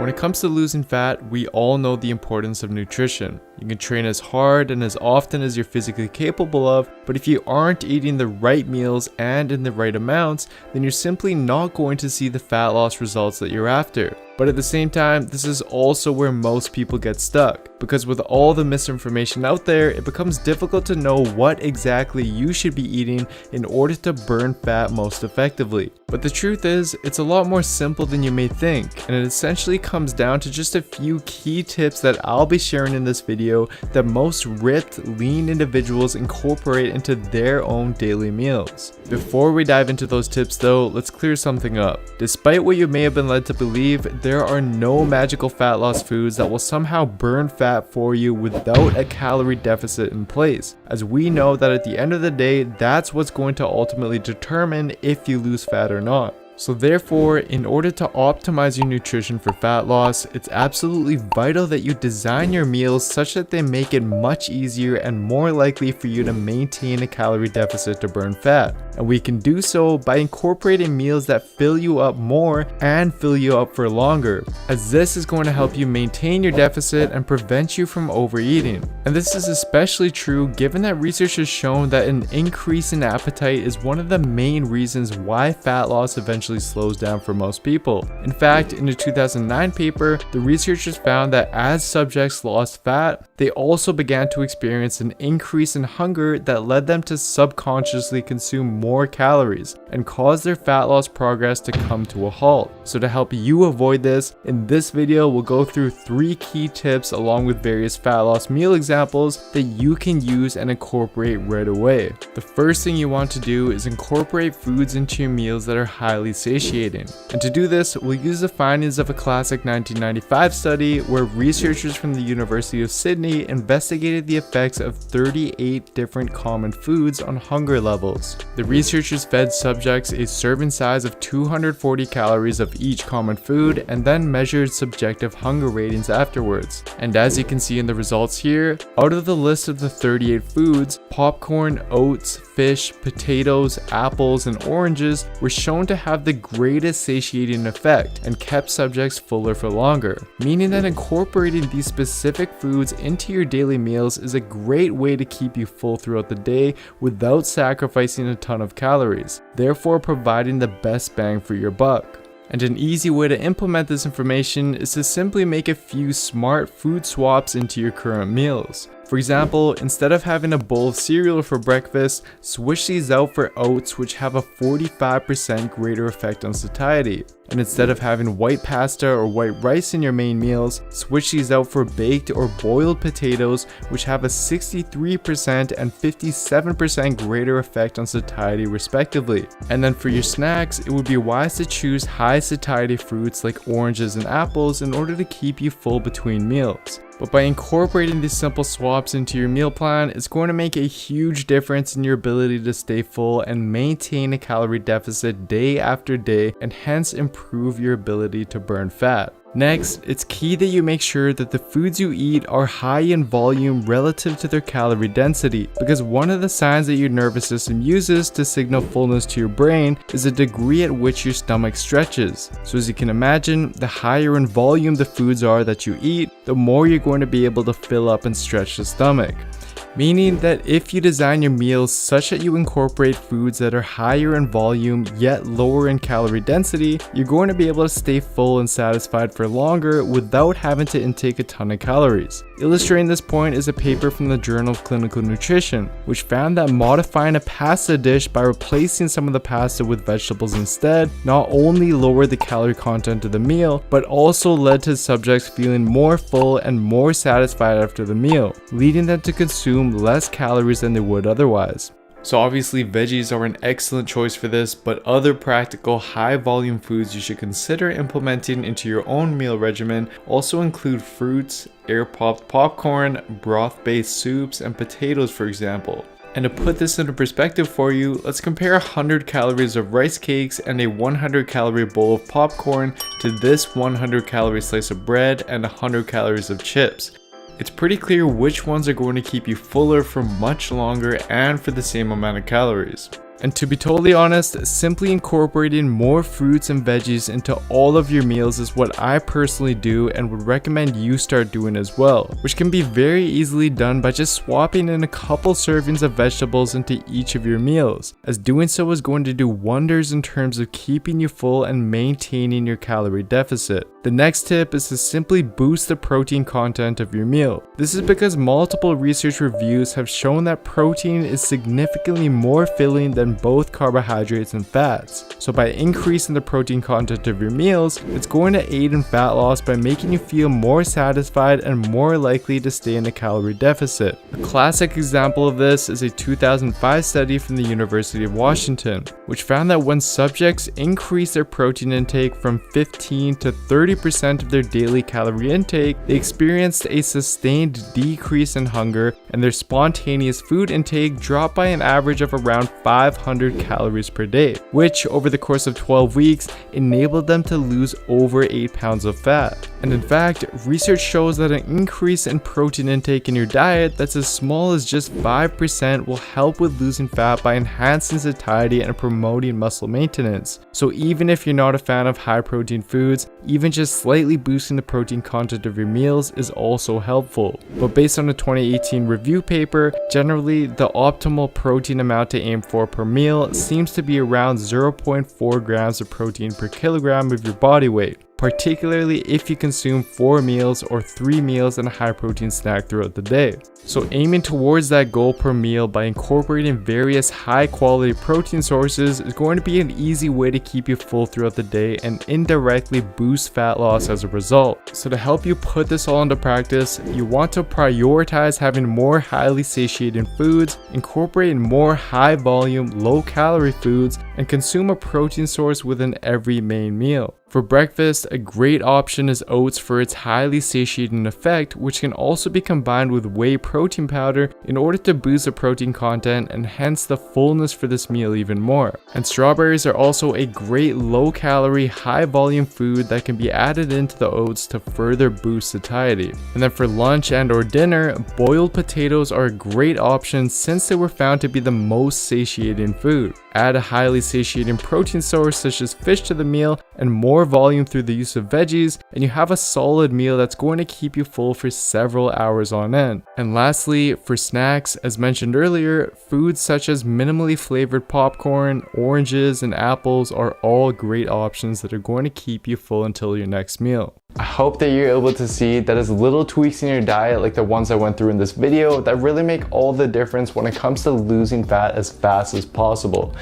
When it comes to losing fat, we all know the importance of nutrition. You can train as hard and as often as you're physically capable of, but if you aren't eating the right meals and in the right amounts, then you're simply not going to see the fat loss results that you're after. But at the same time, this is also where most people get stuck, because with all the misinformation out there, it becomes difficult to know what exactly you should be eating in order to burn fat most effectively. But the truth is, it's a lot more simple than you may think, and it essentially comes down to just a few key tips that I'll be sharing in this video that most ripped, lean individuals incorporate into their own daily meals. Before we dive into those tips though, let's clear something up. Despite what you may have been led to believe, there are no magical fat loss foods that will somehow burn fat for you without a calorie deficit in place, as we know that at the end of the day, that's what's going to ultimately determine if you lose fat or not. So therefore, in order to optimize your nutrition for fat loss, it's absolutely vital that you design your meals such that they make it much easier and more likely for you to maintain a calorie deficit to burn fat. And we can do so by incorporating meals that fill you up more and fill you up for longer, as this is going to help you maintain your deficit and prevent you from overeating. And this is especially true given that research has shown that an increase in appetite is one of the main reasons why fat loss eventually slows down for most people. In fact, in a 2009 paper, the researchers found that as subjects lost fat, they also began to experience an increase in hunger that led them to subconsciously consume more calories and cause their fat loss progress to come to a halt. So to help you avoid this, in this video we'll go through 3 key tips along with various fat loss meal examples that you can use and incorporate right away. The first thing you want to do is incorporate foods into your meals that are highly satiating. And to do this, we'll use the findings of a classic 1995 study where researchers from the University of Sydney investigated the effects of 38 different common foods on hunger levels. The researchers fed subjects a serving size of 240 calories of each common food and then measured subjective hunger ratings afterwards. And as you can see in the results here, out of the list of the 38 foods, popcorn, oats, fish, potatoes, apples, and oranges were shown to have the greatest satiating effect and kept subjects fuller for longer, meaning that incorporating these specific foods into your daily meals is a great way to keep you full throughout the day without sacrificing a ton of calories, therefore providing the best bang for your buck. And an easy way to implement this information is to simply make a few smart food swaps into your current meals. For example, instead of having a bowl of cereal for breakfast, switch these out for oats, which have a 45% greater effect on satiety. And instead of having white pasta or white rice in your main meals, switch these out for baked or boiled potatoes, which have a 63% and 57% greater effect on satiety respectively. And then for your snacks, it would be wise to choose high satiety fruits like oranges and apples in order to keep you full between meals. But by incorporating these simple swaps into your meal plan, it's going to make a huge difference in your ability to stay full and maintain a calorie deficit day after day, and hence improve your ability to burn fat. Next, it's key that you make sure that the foods you eat are high in volume relative to their calorie density, because one of the signs that your nervous system uses to signal fullness to your brain is the degree at which your stomach stretches. So as you can imagine, the higher in volume the foods are that you eat, the more you're going to be able to fill up and stretch the stomach. Meaning that if you design your meals such that you incorporate foods that are higher in volume yet lower in calorie density, you're going to be able to stay full and satisfied for longer without having to intake a ton of calories. Illustrating this point is a paper from the Journal of Clinical Nutrition, which found that modifying a pasta dish by replacing some of the pasta with vegetables instead not only lowered the calorie content of the meal, but also led to subjects feeling more full and more satisfied after the meal, leading them to consume less calories than they would otherwise. So obviously veggies are an excellent choice for this, but other practical high volume foods you should consider implementing into your own meal regimen also include fruits, air popped popcorn, broth based soups, and potatoes for example. And to put this into perspective for you, let's compare 100 calories of rice cakes and a 100 calorie bowl of popcorn to this 100 calorie slice of bread and 100 calories of chips. It's pretty clear which ones are going to keep you fuller for much longer and for the same amount of calories. And to be totally honest, simply incorporating more fruits and veggies into all of your meals is what I personally do and would recommend you start doing as well, which can be very easily done by just swapping in a couple servings of vegetables into each of your meals, as doing so is going to do wonders in terms of keeping you full and maintaining your calorie deficit. The next tip is to simply boost the protein content of your meal. This is because multiple research reviews have shown that protein is significantly more filling than both carbohydrates and fats. So by increasing the protein content of your meals, it's going to aid in fat loss by making you feel more satisfied and more likely to stay in a calorie deficit. A classic example of this is a 2005 study from the University of Washington, which found that when subjects increased their protein intake from 15 to 30% of their daily calorie intake, they experienced a sustained decrease in hunger, and their spontaneous food intake dropped by an average of around 500 calories per day, which over the course of 12 weeks enabled them to lose over 8 pounds of fat. And in fact, research shows that an increase in protein intake in your diet that's as small as just 5% will help with losing fat by enhancing satiety and promoting muscle maintenance. So even if you're not a fan of high protein foods, even just slightly boosting the protein content of your meals is also helpful. But based on a 2018 review paper, generally the optimal protein amount to aim for per meal seems to be around 0.4 grams of protein per kilogram of your body weight, particularly if you consume 4 meals or 3 meals and a high protein snack throughout the day. So aiming towards that goal per meal by incorporating various high quality protein sources is going to be an easy way to keep you full throughout the day and indirectly boost fat loss as a result. So to help you put this all into practice, you want to prioritize having more highly satiating foods, incorporate more high volume, low calorie foods, and consume a protein source within every main meal. For breakfast, a great option is oats for its highly satiating effect, which can also be combined with whey protein powder in order to boost the protein content and hence the fullness for this meal even more. And strawberries are also a great low-calorie, high-volume food that can be added into the oats to further boost satiety. And then for lunch and or dinner, boiled potatoes are a great option since they were found to be the most satiating food. Add a highly satiating protein source such as fish to the meal and more volume through the use of veggies, and you have a solid meal that's going to keep you full for several hours on end. And lastly, for snacks, as mentioned earlier, foods such as minimally flavored popcorn, oranges, and apples are all great options that are going to keep you full until your next meal. I hope that you're able to see that as little tweaks in your diet like the ones I went through in this video that really make all the difference when it comes to losing fat as fast as possible.